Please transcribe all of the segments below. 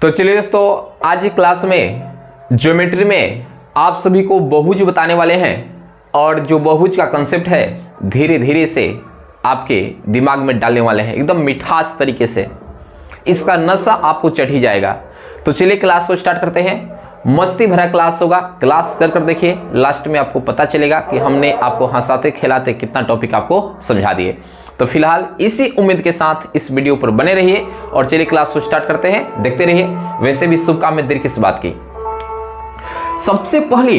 तो चलिए दोस्तों, आज की क्लास में ज्योमेट्री में आप सभी को बहुभुज बताने वाले हैं और जो बहुभुज का कंसेप्ट है धीरे धीरे से आपके दिमाग में डालने वाले हैं, एकदम मिठास तरीके से। इसका नशा आपको चढ़ ही जाएगा। तो चलिए क्लास को स्टार्ट करते हैं। मस्ती भरा क्लास होगा, क्लास कर कर देखिए, लास्ट में आपको पता चलेगा कि हमने आपको हंसाते खिलाते कितना टॉपिक आपको समझा दिए। तो फिलहाल इसी उम्मीद के साथ इस वीडियो पर बने रहिए और चलिए क्लास को स्टार्ट करते हैं, देखते रहिए। वैसे भी शुभ काम में देर किस बात की। सबसे पहले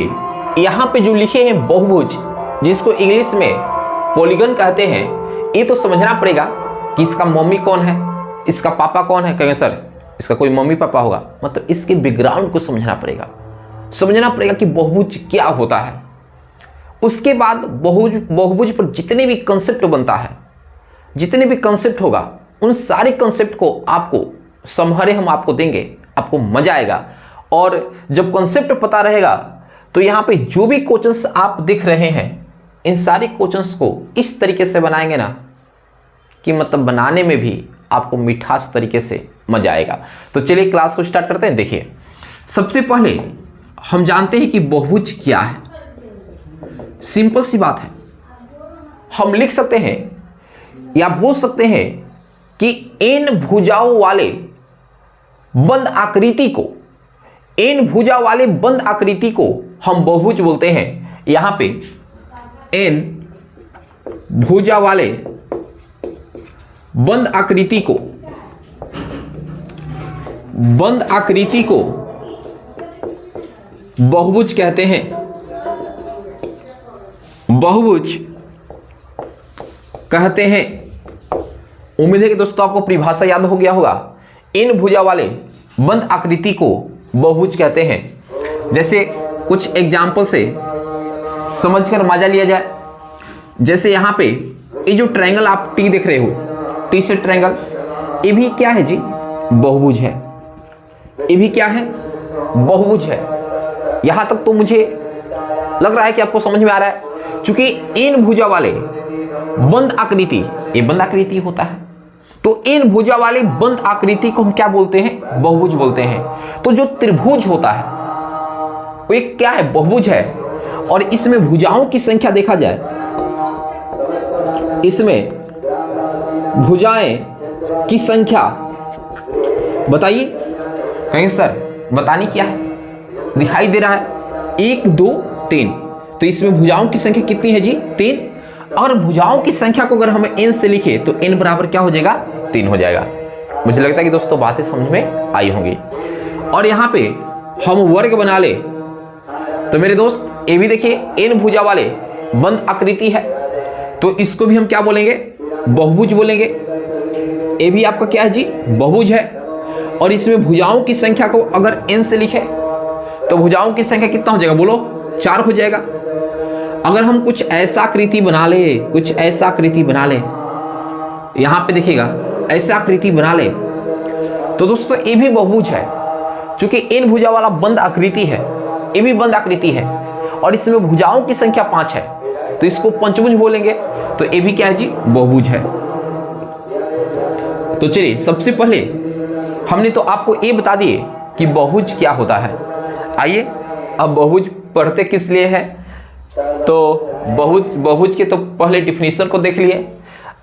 यहाँ पे जो लिखे हैं बहुभुज, जिसको इंग्लिश में पॉलीगन कहते हैं, ये तो समझना पड़ेगा कि इसका मम्मी कौन है, इसका पापा कौन है। कहेंगे सर इसका कोई मम्मी पापा होगा, मतलब इसके बैकग्राउंड को समझना पड़ेगा कि बहुभुज क्या होता है। उसके बाद बहुभुज पर जितने भी कंसेप्ट बनता है, जितने भी कंसेप्ट होगा, उन सारे कंसेप्ट को आपको समहरे हम आपको देंगे, आपको मजा आएगा। और जब कंसेप्ट पता रहेगा तो यहाँ पे जो भी क्वेश्चंस आप दिख रहे हैं, इन सारे क्वेश्चंस को इस तरीके से बनाएंगे ना कि मतलब बनाने में भी आपको मिठास तरीके से मजा आएगा। तो चलिए क्लास को स्टार्ट करते हैं। देखिए, सबसे पहले हम जानते हैं कि बहुभुज क्या है। सिंपल सी बात है, हम लिख सकते हैं या बोल सकते हैं कि एन भुजाओं वाले बंद आकृति को, एन भुजा वाले बंद आकृति को हम बहुभुज बोलते हैं। यहां पे एन भुजा वाले बंद आकृति को बहुभुज कहते हैं। बहुभुज कहते हैं। उम्मीद है कि दोस्तों आपको परिभाषा याद हो गया होगा। इन भुजा वाले बंद आकृति को बहुभुज कहते हैं। जैसे कुछ एग्जाम्पल से समझकर मजा लिया जाए। जैसे यहाँ पे ये जो ट्रायंगल आप टी देख रहे हो, टी से ट्रायंगल, ये भी क्या है जी? बहुभुज है। ये भी क्या है? बहुभुज है। यहां तक तो मुझे लग रहा है कि आपको समझ में आ रहा है। चूंकि इन भुजा वाले बंद आकृति, ये बंद आकृति होता है, तो इन भुजा वाले बंद आकृति को हम क्या बोलते हैं? बहुभुज बोलते हैं। तो जो त्रिभुज होता है वो एक क्या है? बहुभुज है। और इसमें भुजाओं की संख्या देखा जाए, इसमें भुजाएं की संख्या बताइए। कहेंगे सर बतानी क्या है? दिखाई दे रहा है 1 2 3, तो इसमें भुजाओं की संख्या कितनी है जी? 3। और भुजाओं की संख्या को अगर हम n से लिखे तो n बराबर क्या हो जाएगा? 3 हो जाएगा। मुझे लगता है कि दोस्तों बातें समझ में आई होंगी। और यहाँ पे हम वर्ग बना ले तो मेरे दोस्त ये भी देखिए n भुजा वाले बंद आकृति है, तो इसको भी हम क्या बोलेंगे? बहुभुज बोलेंगे। ये भी आपका क्या है जी? बहुभुज है। और इसमें भुजाओं की संख्या को अगर n से लिखे तो भुजाओं की संख्या कितना हो जाएगा? बोलो, 4 हो जाएगा। अगर हम कुछ ऐसा आकृति बना ले, कुछ ऐसा आकृति बना ले, यहां पे देखिएगा ऐसा आकृति बना ले, तो दोस्तों ये भी बहुभुज है। चूंकि n भुजा वाला बंद आकृति है, ये भी बंद आकृति है, और इसमें भुजाओं की संख्या 5 है, तो इसको पंचभुज बोलेंगे। तो ये भी क्या है जी? बहुभुज है। तो चलिए, सबसे पहले हमने तो आपको ये बता दिए कि बहुभुज क्या होता है। आइए अब बहुभुज पढ़ते किस लिए है, तो बहुभुज के तो पहले डिफिनीशन को देख लिए,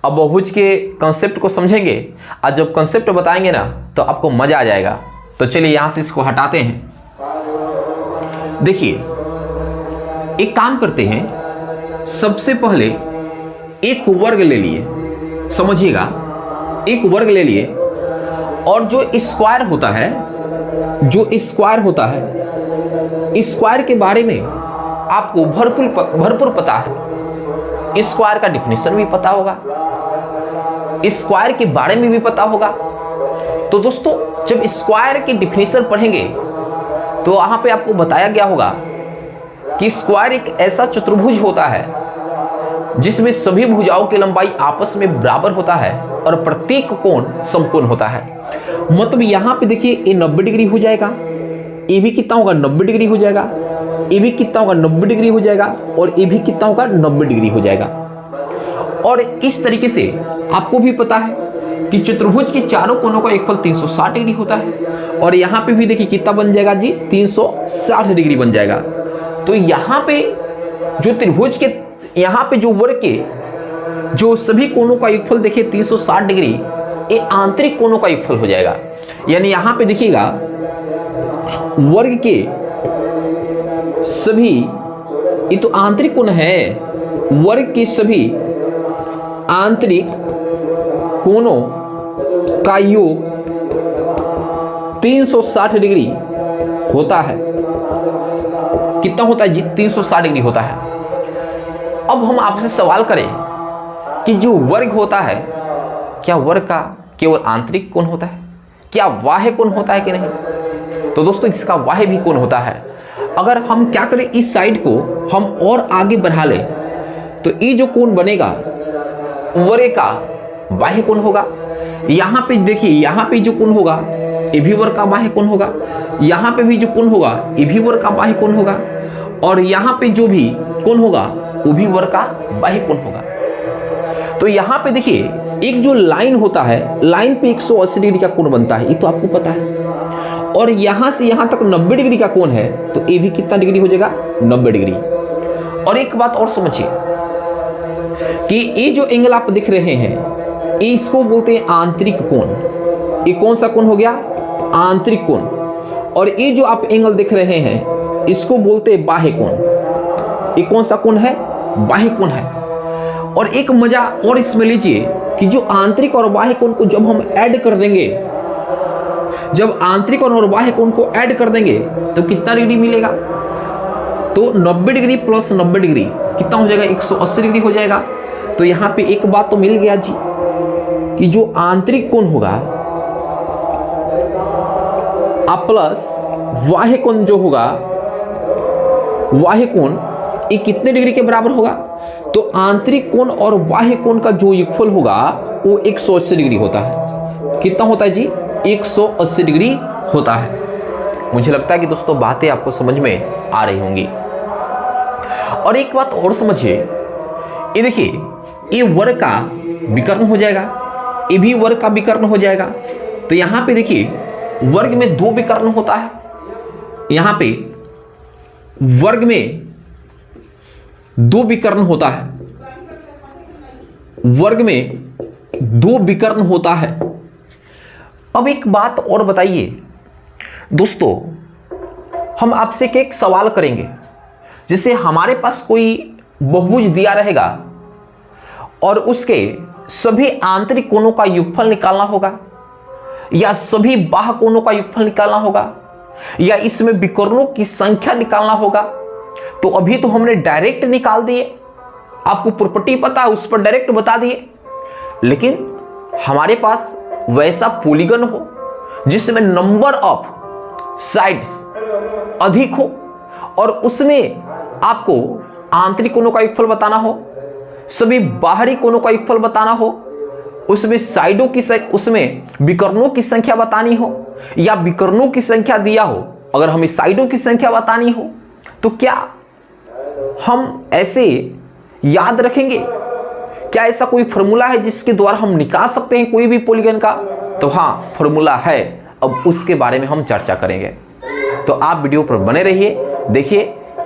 अब बहुभुज के कंसेप्ट को समझेंगे। और जब कंसेप्ट बताएंगे ना तो आपको मजा आ जाएगा। तो चलिए यहां से इसको हटाते हैं। देखिए, एक काम करते हैं, सबसे पहले एक वर्ग ले लिए, समझिएगा, एक वर्ग ले लिए, और जो स्क्वायर होता है, स्क्वायर के बारे में आपको भरपूर पता है। स्क्वायर का डिफिनीशन भी पता होगा, स्क्वायर के बारे में भी पता होगा। तो दोस्तों जब स्क्वायर की डिफिनीशन पढ़ेंगे तो वहां पे आपको बताया गया होगा कि स्क्वायर एक ऐसा चतुर्भुज होता है जिसमें सभी भुजाओं की लंबाई आपस में बराबर होता है और प्रत्येक कोण समकोण होता है। मतलब यहां पे देखिए ये 90 डिग्री हो जाएगा, ये भी कितना होगा? 90 डिग्री हो जाएगा, ये भी कितना होगा? 90 डिग्री हो जाएगा, और ये भी कितना होगा? 90 डिग्री हो जाएगा। और इस तरीके से आपको भी पता है कि चतुर्भुज के चारों कोनों का योगफल 360 डिग्री होता है। और यहाँ पे भी देखिए कितना बन जाएगा जी, 360 डिग्री बन जाएगा। तो यहाँ पे जो त्रिभुज के, यहाँ पे जो वर्ग के जो सभी कोनों का योगफल देखिए 360 डिग्री, ये आंतरिक कोनों का योगफल हो जाएगा। यानी यहाँ पे देखिएगा वर्ग के सभी, ये तो आंतरिक कोण है, वर्ग के सभी आंतरिक कोनों का योग 360 डिग्री होता है। कितना होता है जी, 360 डिग्री होता है। अब हम आपसे सवाल करें कि जो वर्ग होता है, क्या वर्ग का केवल आंतरिक कोण होता है, क्या बाह्य कोण होता है कि नहीं? तो दोस्तों इसका बाह्य भी कोण होता है। अगर हम क्या करें, इस साइड को हम और आगे बढ़ा लें तो ये जो कोण बनेगा वर्ग का बाह्य कोण होगा। यहाँ पे देखिए, यहाँ पे जो कोण होगा ये भी वर्ग का बाह्य कोण होगा, यहाँ पे भी जो कोण होगा ये भी वर्ग का बाह्य कोण होगा, और यहाँ पे जो भी कोण होगा वो भी वर्ग का बाह्य कोण होगा। तो यहाँ पे देखिए एक जो लाइन होता है, लाइन पे 180 डिग्री का कोण बनता है, ये तो आपको पता है। और यहाँ से यहाँ तक 90 डिग्री का कोण है, तो ये भी कितना डिग्री हो जाएगा, 90 डिग्री। और एक बात और समझिए कि ये जो एंगल आप दिख रहे हैं, इसको बोलते हैं आंतरिक कोण। ये कौन सा कोण हो गया, आंतरिक कोण। और ये जो आप एंगल देख रहे हैं इसको बोलते हैं बाह्य कोण। ये कौन सा कोण है, बाह्य कोण है। और एक मजा और इसमें लीजिए कि जो आंतरिक और बाह्य कोण को जब हम ऐड कर देंगे, जब आंतरिक और बाह्य कोण को ऐड कर देंगे तो कितना डिग्री मिलेगा, तो 90 डिग्री प्लस 90 डिग्री कितना हो जाएगा, 180 डिग्री हो जाएगा। तो यहाँ पे एक बात तो मिल गया जी कि जो आंतरिक कोण होगा प्लस बाह्य कोण जो होगा, बाह्य कोण ये कितने डिग्री के बराबर होगा, तो आंतरिक कोण और बाह्य कोण का जो योगफल होगा वो 180 डिग्री होता है। कितना होता है जी, 180 डिग्री होता है। मुझे लगता है कि दोस्तों बातें आपको समझ में आ रही होंगी। और एक बात और समझिए, ये देखिए ये वर्ग का विकर्ण हो जाएगा, ये भी वर्ग का विकर्ण हो जाएगा। तो यहाँ पे देखिए वर्ग में 2 विकर्ण होता है, यहाँ पे वर्ग में 2 विकर्ण होता है, वर्ग में 2 विकर्ण होता है। अब एक बात और बताइए दोस्तों, हम आपसे एक सवाल करेंगे। जैसे हमारे पास कोई बहुभुज दिया रहेगा और उसके सभी आंतरिक कोणों का योगफल निकालना होगा, या सभी बाह्य कोणों का योगफल निकालना होगा, या इसमें विकर्णों की संख्या निकालना होगा। तो अभी तो हमने डायरेक्ट निकाल दिए, आपको प्रॉपर्टी पता है उस पर डायरेक्ट बता दिए। लेकिन हमारे पास वैसा पॉलीगन हो जिसमें नंबर ऑफ साइड्स अधिक हो और उसमें आपको आंतरिक कोणों का योगफल बताना हो, सभी बाहरी कोणों का योगफल बताना हो, उसमें साइडों की उसमें विकर्णों की संख्या बतानी हो, या विकर्णों की संख्या दिया हो, अगर हमें साइडों की संख्या बतानी हो, तो क्या हम ऐसे याद रखेंगे? क्या ऐसा कोई फॉर्मूला है जिसके द्वारा हम निकाल सकते हैं कोई भी पॉलीगन का? तो हाँ, फॉर्मूला है। अब उसके बारे में हम चर्चा करेंगे, तो आप वीडियो पर बने रहिए, देखिए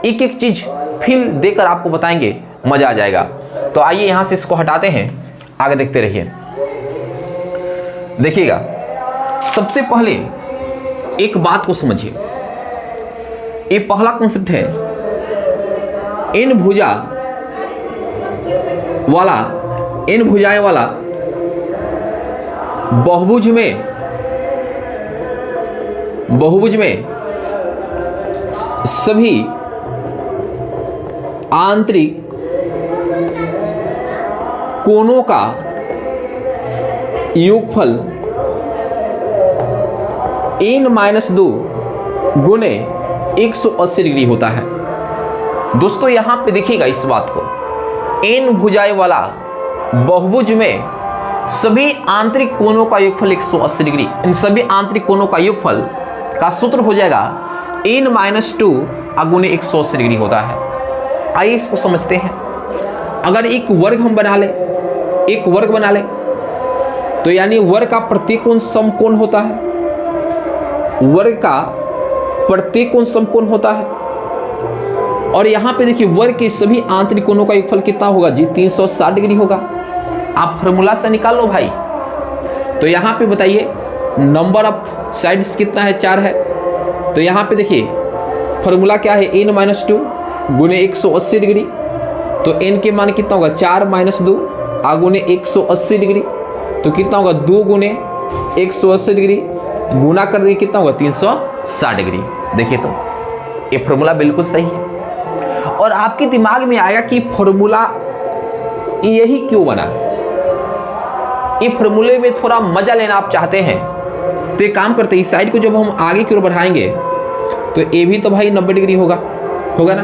एक एक चीज फिल देकर आपको बताएंगे, मजा आ जाएगा। तो आइए यहां से इसको हटाते हैं, आगे देखते रहिए। देखिएगा, सबसे पहले एक बात को समझिए। ये पहला कॉन्सेप्ट है, इन भुजाएं वाला बहुभुज में सभी आंतरिक कोणों का योगफल n-2 गुणे 180 डिग्री होता है। दोस्तों यहां पे देखिएगा इस बात को, n भुजाएं वाला बहुभुज में सभी आंतरिक कोणों का योगफल 180 डिग्री, इन सभी आंतरिक कोणों का योगफल का सूत्र हो जाएगा n-2 गुणे 180 डिग्री होता है। आइए इसको समझते हैं। अगर एक वर्ग हम बना ले, एक वर्ग बना ले, तो यानी वर्ग का प्रत्येक कोण समकोण होता है, वर्ग का प्रत्येक कोण समकोण होता है। और यहां पे देखिए वर्ग के सभी आंतरिक कोणों का योगफल कितना होगा जी, 360 डिग्री होगा। आप फॉर्मूला से निकाल लो भाई। तो यहां पे बताइए नंबर ऑफ साइड्स कितना है, 4 है। तो यहां पे देखिए फॉर्मूला क्या है, n-2 गुने 180 डिग्री। तो n के मान कितना होगा, 4 - 2 गुने 180 डिग्री। तो कितना होगा, 2 गुने 180 डिग्री गुना कर देंगे कितना होगा, 360 डिग्री। देखिए तो ये फॉर्मूला बिल्कुल सही है। और आपके दिमाग में आएगा कि फॉर्मूला यही क्यों बना। ये फॉर्मूले में थोड़ा मजा लेना आप चाहते हैं तो एक काम करते हैं, इस साइड को जब हम आगे की ओर बढ़ाएंगे तो ये भी तो भाई 90 डिग्री होगा ना।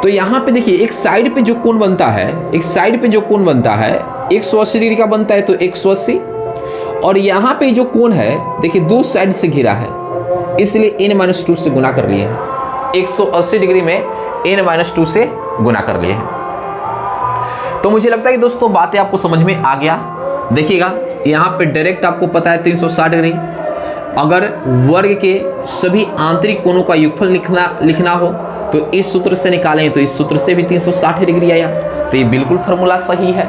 तो यहाँ पे देखिए एक साइड पे जो कोण बनता है, एक साइड पे जो कोण बनता है 180 डिग्री का बनता है, तो 180। और यहाँ पे जो कोण है देखिए दो साइड से घिरा है, इसलिए n-2 से गुना कर लिए हैं। 180 डिग्री में n-2 से गुना कर लिए हैं। तो मुझे लगता है कि दोस्तों बातें आपको समझ में आ गया। देखिएगा यहाँ पे डायरेक्ट आपको पता है 360 डिग्री। अगर वर्ग के सभी आंतरिक कोणों का योगफल लिखना हो तो इस सूत्र से निकालें, तो इस सूत्र से भी 360 डिग्री आया। तो ये बिल्कुल फॉर्मूला सही है।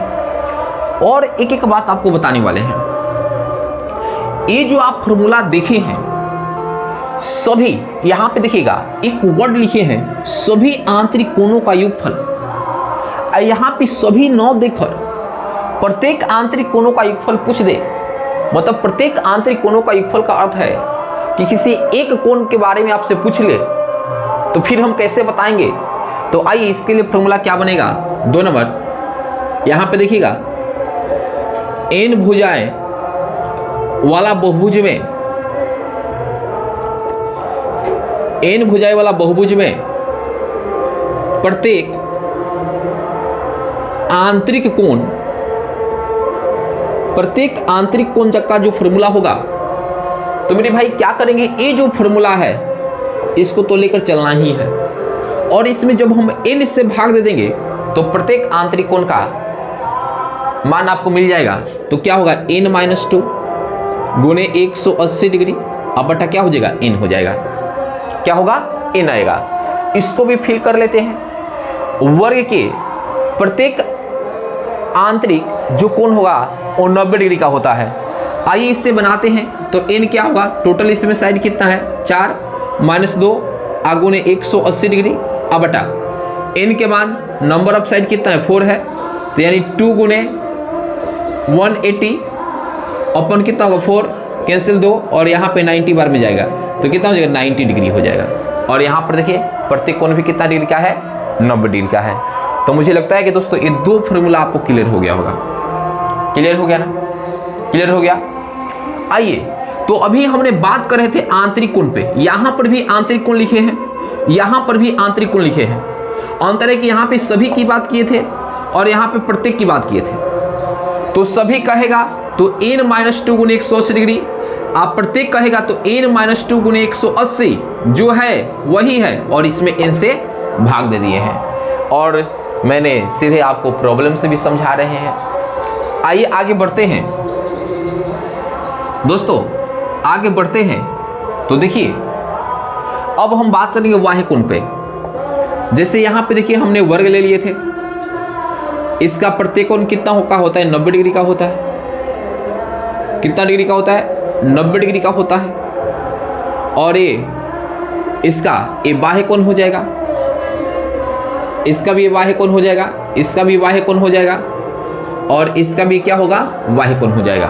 और एक एक बात आपको बताने वाले हैं। ये जो आप फॉर्मूला देखे हैं सभी, यहाँ पे देखिएगा एक वर्ड लिखे हैं, सभी आंतरिक कोणों का योगफल। यहाँ पे सभी 9 देकर प्रत्येक आंतरिक कोणों का योगफल पूछ दे, मतलब प्रत्येक आंतरिक कोणों का योगफल का अर्थ है कि किसी एक कोण के बारे में आपसे पूछ ले तो फिर हम कैसे बताएंगे। तो आइए इसके लिए फॉर्मूला क्या बनेगा, 2 नंबर। यहां पे देखिएगा n भुजाएं वाला बहुभुज में, n भुजाएं वाला बहुभुज में प्रत्येक आंतरिक कोण का जो फॉर्मूला होगा, तो मेरे भाई क्या करेंगे, ये जो फॉर्मूला है इसको तो लेकर चलना ही है। और इसमें जब हम n से भाग दे देंगे तो प्रत्येक आंतरिक कोण का मान आपको मिल जाएगा। तो क्या होगा, n-2 गुने 180 डिग्री अब बटा क्या हो जाएगा, n हो जाएगा। क्या होगा, n आएगा। इसको भी फिल कर लेते हैं। वर्ग के प्रत्येक आंतरिक जो कोण होगा वो 90 डिग्री का होता है। आइए इससे बनाते हैं। तो n क्या होगा, टोटल इसमें साइड कितना है, 4 - 2 गुने 180 डिग्री अब बटा n के मान नंबर ऑफ साइड कितना है, 4 है। तो यानी 2 गुने 180 अपन कितना होगा, 4 कैंसिल 2 और यहाँ पे 90 बार में जाएगा तो कितना हो जाएगा, 90 डिग्री हो जाएगा। और यहाँ पर देखिए प्रत्येक कोण भी कितना डिग्री का है, 90 डिग्री का है। तो मुझे लगता है कि दोस्तों ये 2 फॉर्मूला आपको क्लियर हो गया होगा। क्लियर हो गया ना, क्लियर हो गया। आइए तो अभी हमने बात कर रहे थे आंतरिक कोण पे। यहां पर भी आंतरिक कोण लिखे हैं, यहां पर भी आंतरिक कोण लिखे हैं। अंतर है कि यहां पे सभी की बात किए थे और यहां पे प्रत्येक की बात किए थे। तो सभी कहेगा तो n-2 गुने 180 डिग्री, आप प्रत्येक कहेगा तो n-2 गुने 180 जो है वही है, और इसमें n से भाग दे दिए हैं। और मैंने सीधे आपको प्रॉब्लम से भी समझा रहे हैं। आइए आगे बढ़ते हैं दोस्तों, आगे बढ़ते हैं। तो देखिए अब हम बात करेंगे बाह्य कोण पे। जैसे यहाँ पे देखिए हमने वर्ग ले लिए थे, इसका प्रत्येक कोण कितना होता है, 90 डिग्री का होता है। कितना डिग्री का होता है, 90 डिग्री का होता है। और ये इसका ये बाह्य कोण हो जाएगा, इसका भी बाह्य कोण हो जाएगा, इसका भी बाह्य कोण हो जाएगा, और इसका भी क्या होगा, बाह्य कोण हो जाएगा।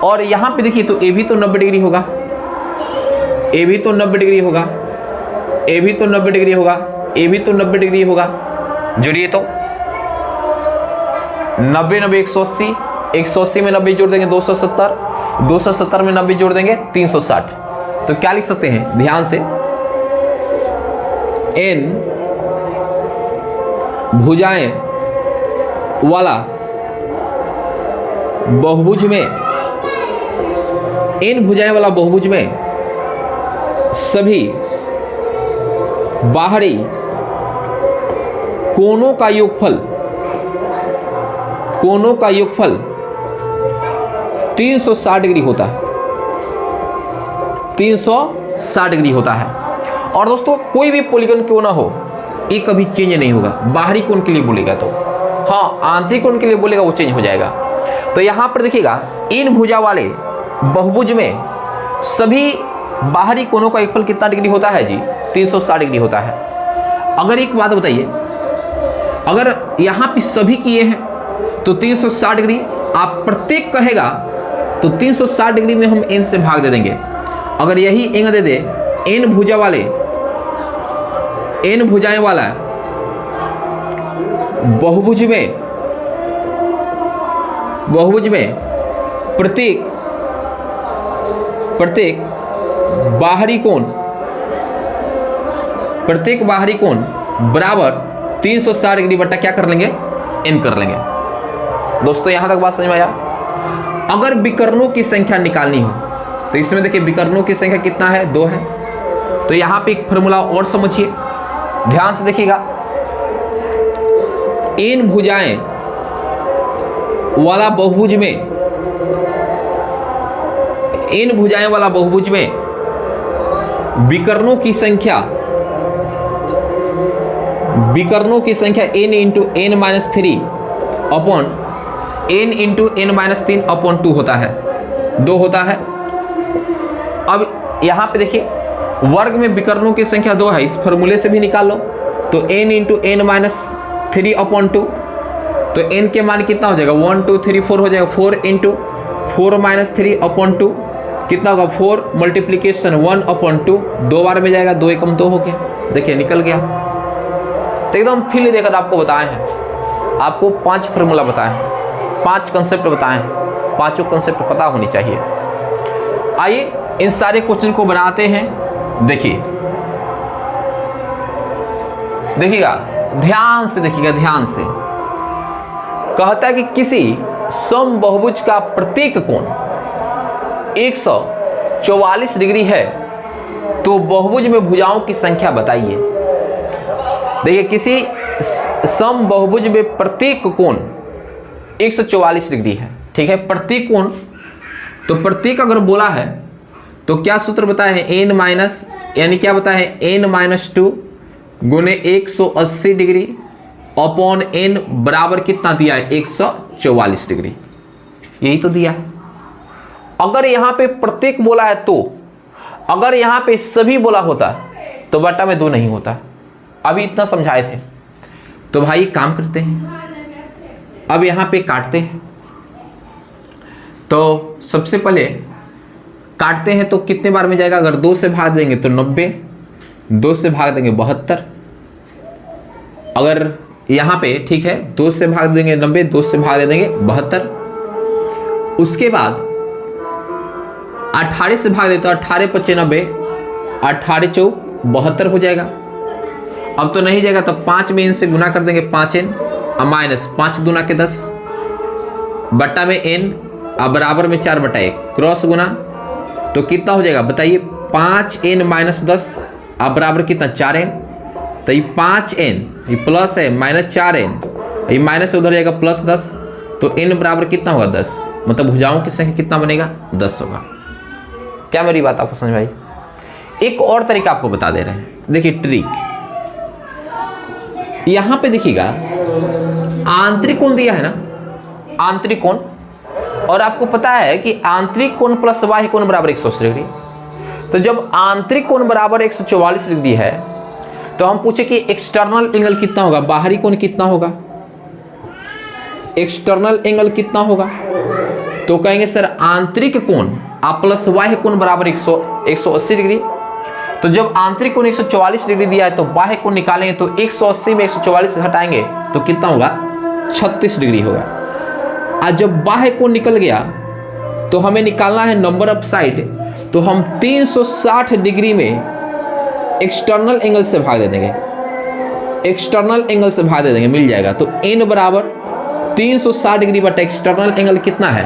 और यहाँ पे देखिए तो ये भी तो 90 डिग्री होगा, ये भी तो 90 डिग्री होगा, ये भी तो 90 डिग्री होगा, ये भी तो 90 डिग्री होगा। जोड़िए तो 90 90 180, 180 में 90 जोड़ देंगे 270, 270 में 90 जोड़ देंगे 360। तो क्या लिख सकते हैं ध्यान से, n भुजाएं वाला बहुभुज में, n भुजाएं वाला बहुभुज में सभी बाहरी कोणों का योगफल 360 डिग्री होता है, 360 डिग्री होता है। और दोस्तों कोई भी पॉलीगन क्यों ना हो, ये कभी चेंज नहीं होगा। बाहरी कोण के लिए बोलेगा तो हाँ, आंतरिक कोण के लिए बोलेगा वो चेंज हो जाएगा। तो यहाँ पर देखिएगा, इन भुजा वाले बहुभुज में सभी बाहरी कोणों का योगफल कितना डिग्री होता है जी? 360 डिग्री होता है। अगर एक बात बताइए, अगर यहाँ पे सभी किए हैं तो 360 डिग्री, आप प्रत्येक कहेगा तो 360 डिग्री में हम n से भाग दे देंगे। अगर यही एंगल दे दे n भुजा वाले, n भुजाएं वाला बहुभुज में प्रत्येक बाहरी कोण बराबर 360 डिग्री बट्टा क्या कर लेंगे? n कर लेंगे। दोस्तों यहां तक बात समझ में आया? अगर विकर्णों की संख्या निकालनी हो तो इसमें देखिए विकर्णों की संख्या कितना है? 2 है। तो यहां पे एक फॉर्मूला और समझिए, ध्यान से देखिएगा। इन भुजाएं वाला बहुभुज में विकर्णों की संख्या n into n minus 3 upon n into n minus 3 upon 2 होता है, 2 होता है। अब यहाँ पे देखिए वर्ग में विकर्णों की संख्या 2 है, इस फॉर्मूले से भी निकाल लो। तो n into n minus 3 upon 2, तो n के मान कितना हो जाएगा? 1 2 3 4 हो जाएगा। 4 इंटू 4 माइनस 3 अपॉन 2 कितना होगा? 4 मल्टीप्लीकेशन 1 अपॉन 2, 2 बार में जाएगा, 2 एकम 2 हो गया। देखिए निकल गया। तो एकदम फील देकर आपको बताए हैं, आपको 5 फॉर्मूला बताए हैं, 5 कंसेप्ट बताए हैं, पांचों कंसेप्ट पता होनी चाहिए। आइए इन सारे क्वेश्चन को बनाते हैं। देखिएगा ध्यान से देखिएगा, ध्यान से। कहता है कि किसी समबहुभुज का प्रत्येक कोण 144 डिग्री है तो बहुभुज में भुजाओं की संख्या बताइए। देखिए किसी समबहुभुज में प्रत्येक कोण 144 डिग्री है, ठीक है, प्रत्येक कोण। तो प्रत्येक अगर बोला है तो क्या सूत्र बताया है? n माइनस, यानी क्या बताया है? n माइनस 2 गुने 180 डिग्री अपॉन n बराबर कितना दिया है? 144 डिग्री, यही तो दिया है। अगर यहाँ पे प्रत्येक बोला है तो, अगर यहाँ पे सभी बोला होता तो बटा में 2 नहीं होता। अभी इतना समझाए थे। तो भाई काम करते हैं, अब यहाँ पे काटते हैं। तो सबसे पहले काटते हैं तो कितने बार में जाएगा? अगर 2 से भाग देंगे तो 90, 2 से भाग देंगे 72। अगर यहाँ पे ठीक है 2 से भाग देंगे 90, 2 से भाग देंगे 72। उसके बाद 18 से भाग देते, 18 × 5 = 90, 18 × 4 = 72 हो जाएगा। अब तो नहीं जाएगा तो 5 में इनसे गुना कर देंगे, 5n माइनस 5 दूना के 10 बट्टा में n अब बराबर में 4/1 क्रॉस गुना, तो कितना हो जाएगा बताइए? 5n माइनस 10 अब बराबर कितना? 4n। तो ये 5n ये प्लस है माइनस 4n, ये माइनस से उधर जाएगा प्लस 10, तो n बराबर कितना होगा? 10। मतलब भुजाओं की संख्या कितना बनेगा? 10 होगा। क्या मेरी बात आपको समझ में आई? एक और तरीका आपको बता दे रहे हैं, देखिए ट्रिक। यहां पे देखिएगा आंतरिक कोण दिया है ना, आंतरिक कोण, और आपको पता है कि आंतरिक कोण प्लस बाह्य कोण बराबर 180 डिग्री। तो जब आंतरिक कोण बराबर 144 डिग्री है तो हम पूछे कि एक्सटर्नल एंगल कितना होगा, बाहरी कोण कितना होगा, एक्सटर्नल एंगल कितना होगा? तो कहेंगे सर आंतरिक कोण आप प्लस बाह्य कोण बराबर 180 डिग्री। तो जब आंतरिक कोण 144 डिग्री दिया है तो बाह्य कोण निकालेंगे तो 180 में 144 से हटाएंगे तो कितना होगा? 36 डिग्री होगा। आज जब बाह्य कोण निकल गया तो हमें निकालना है नंबर ऑफ साइड, तो हम 360 डिग्री में एक्सटर्नल एंगल से भाग दे देंगे, एक्सटर्नल एंगल से भाग दे देंगे, मिल जाएगा। तो n बराबर 360 डिग्री बटा एक्सटर्नल एंगल कितना है?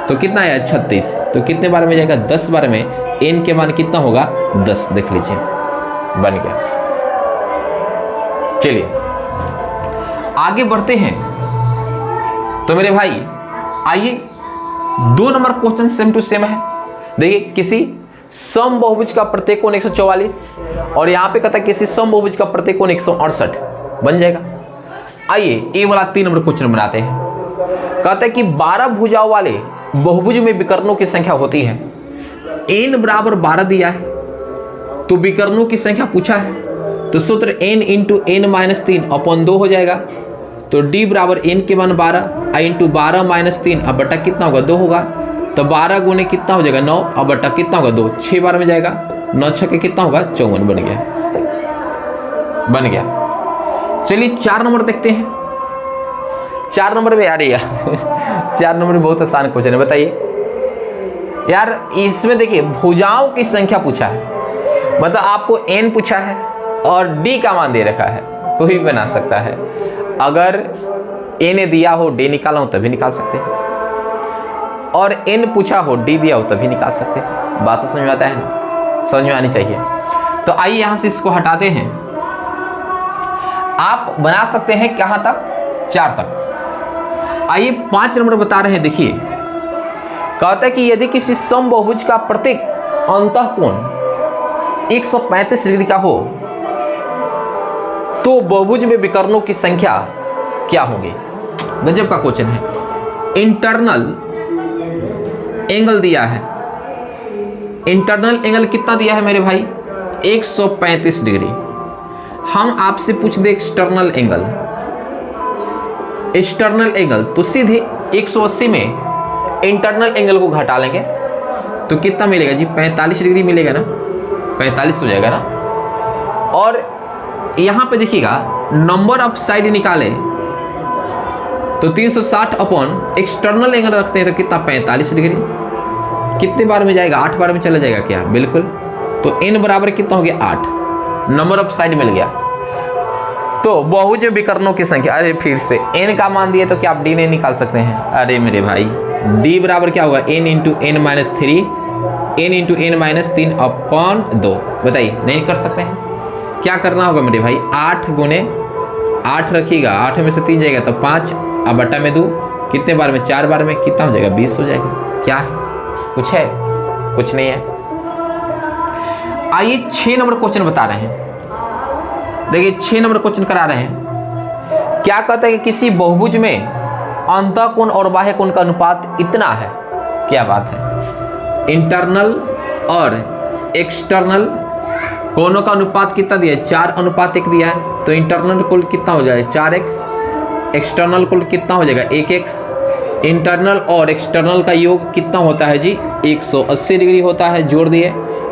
तो कितना है? 36। तो कितने बार में जाएगा? 10 बार में। n के मान कितना होगा? 10। देख लीजिए बन गया। चलिए आगे बढ़ते हैं। तो मेरे भाई आइए 2 नंबर क्वेश्चन सेम टू सेम है। देखिए किसी सम बहुभुज का प्रत्येक कोण 144 और यहाँ पे कहता है किसी सम बहुभुज का प्रत्येक कोण 168 बन जाएगा। आइए ये वाला 3 नंबर क्वेश्चन बनाते हैं। कहता है कि 12 भुजाओं वाले बहुभुज में विकर्णों की संख्या होती है। n बराबर 12 दिया है तो विकर्णों की संख्या पूछा है, तो सूत्र n into n minus 3 upon 2 हो जाएगा। तो d बराबर n के मान 12 आई इंटू 12 माइनस 3 अब बटा कितना होगा 2 होगा। तो 12 गुने कितना हो जाएगा 9 अब बटा कितना होगा 2, 6 बार में जाएगा 9 6 के कितना होगा 54 बन गया। चलिए 4 नंबर देखते हैं। 4 नंबर में यार 4 नंबर में बहुत आसान क्वेश्चन है। बताइए यार इसमें देखिए भुजाओं की संख्या पूछा है, मतलब आपको n पूछा है और d का मान दे रखा है, कोई भी बना सकता है। अगर n दिया हो d निकाला हो तभी निकाल सकते हैं, और n पूछा हो d दिया हो तभी निकाल सकते हैं। बात तो समझ में आता है ना, समझ में आनी चाहिए। तो आइए यहां से इसको हटाते हैं। आप बना सकते हैं कहां तक 4 तक। आइए 5 नंबर बता रहे हैं। देखिए कहता है कि यदि किसी सम बहुभुज का प्रत्येक अंतःकोण 135 डिग्री का हो तो बहुभुज में विकर्णों की संख्या क्या होगी। गजब का क्वेश्चन है। इंटरनल एंगल दिया है, इंटरनल एंगल कितना दिया है मेरे भाई 135 डिग्री। हम आपसे पूछ दे एक्सटर्नल एंगल, एक्सटर्नल एंगल तो सीधे 180 में इंटरनल एंगल को घटा लेंगे तो कितना मिलेगा जी 45 डिग्री मिलेगा ना, 45 हो जाएगा ना। और यहां पे देखिएगा नंबर ऑफ साइड निकाले तो 360 अपॉन एक्सटर्नल एंगल रखते हैं तो कितना 45 डिग्री। कितने बार में जाएगा 8 बार में चला जाएगा क्या, बिल्कुल। तो n बराबर कितना हो गया 8, नंबर ऑफ साइड मिल गया। तो बहुभुज में विकर्णों की संख्या, अरे फिर से n का मान दिए तो क्या आप d नहीं निकाल सकते हैं। अरे मेरे भाई d बराबर क्या होगा n into n minus 3, n into n minus 3 upon 2। बताइए नहीं कर सकते हैं। क्या करना होगा मेरे भाई 8 गुने 8 रखिएगा, 8 में से 3 जाएगा तो 5 अब बटा में 2 कितने बार में 4 बार में कितना हो जाएगा 20 हो जाएगा। क्या है कुछ है, कुछ नहीं है। आइए 6 नंबर क्वेश्चन बता रहे हैं। देखिए 6 नंबर क्वेश्चन करा रहे हैं। क्या कहता है कि किसी बहुभुज में अंतःकोण और बाह्य कोण का अनुपात इतना है। क्या बात है, इंटरनल और एक्सटर्नल कोणों का अनुपात कितना दिया है 4:1 दिया है। तो इंटरनल कोण कितना हो जाएगा 4x, एक्सटर्नल कोण कितना हो जाएगा 1x। इंटरनल और एक्सटर्नल का योग कितना होता है जी 180 डिग्री होता है, जोड़ दिए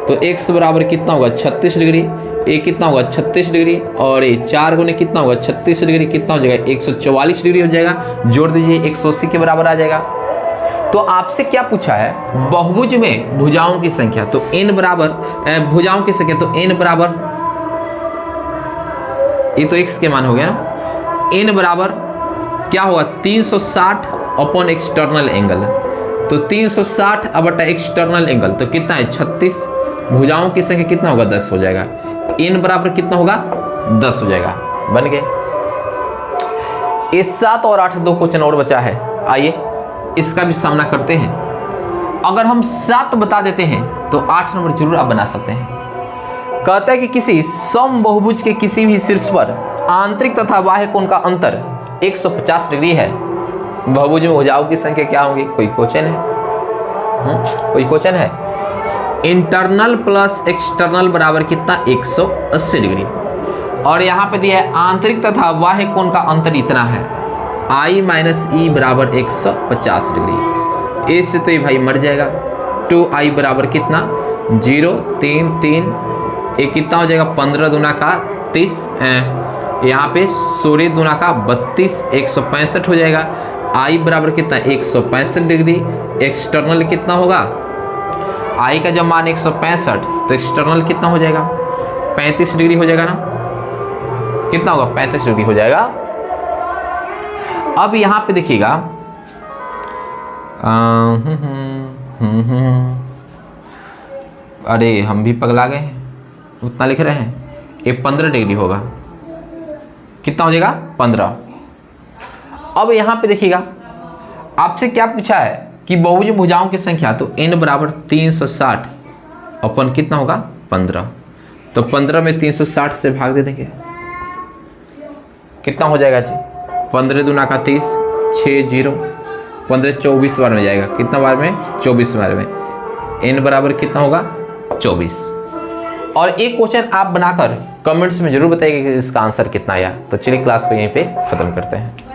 तो x बराबर कितना होगा 36 डिग्री, ये कितना होगा 36 डिग्री और ये 4 गुने कितना होगा 36 डिग्री कितना हो जाएगा 144 डिग्री हो जाएगा। जोड़ दीजिए 180 के बराबर आ जाएगा। तो आपसे क्या पूछा है बहुभुज में भुजाओं की संख्या, तो n बराबर भुजाओं की संख्या, तो n बराबर ये तो x के मान हो गया ना, n बराबर क्या होगा 360 अपॉन एक्सटर्नल एंगल। तो 360 अब बटा एक्सटर्नल एंगल तो कितना है 36, भुजाओं की संख्या कितना होगा 10 हो जाएगा। n बराबर कितना होगा 10 हो जाएगा। बन गए। इस 7 और 8 2 क्वेश्चन और बचा है। आइए इसका भी सामना करते हैं। अगर हम 7 बता देते हैं तो 8 नंबर जरूर आप बना सकते हैं। कहता है कि किसी सम बहुभुज के किसी भी शीर्ष पर आंतरिक तथा बाह्य कोण का अंतर 150 डिग्री है। बहुभुज में भुजाओं की संख्या क्या होगी, कोई क्वेश्चन है, कोई क्वेश्चन है। इंटरनल प्लस एक्सटर्नल बराबर कितना 180 डिग्री, और यहाँ पे दिया है आंतरिक तथा बाह्य कोण का अंतर इतना है I माइनस ई बराबर 150 डिग्री। इससे तो ये भाई मर जाएगा। 2i बराबर कितना 0 3 3, ये कितना हो जाएगा 15 दूना का 30, यहाँ पे 16 दूना का 32, 165 हो जाएगा। I बराबर कितना 165 डिग्री। एक्सटर्नल कितना होगा, I का जब मान 165 तो एक्सटर्नल कितना हो जाएगा 35 डिग्री हो जाएगा ना, कितना होगा 35 डिग्री हो जाएगा। अब यहाँ पे देखिएगा अरे हम भी पगला गए हैं, उतना लिख रहे हैं। ये 15 डिग्री होगा, कितना हो जाएगा 15। अब यहाँ पे देखिएगा आपसे क्या पूछा है कि बहुभुज भुजाओं की संख्या, तो n बराबर 360 अपन कितना होगा 15, तो 15 में 360 से भाग दे देंगे, कितना हो जाएगा जी 15 दूना का 30, 6 0, 15 24 बार में जाएगा, कितना बार में 24 बार में, n बराबर कितना होगा 24। और एक क्वेश्चन आप बनाकर कमेंट्स में जरूर बताइए कि इसका आंसर कितना आया। तो चलिए क्लास को यहीं पे ख़त्म करते हैं।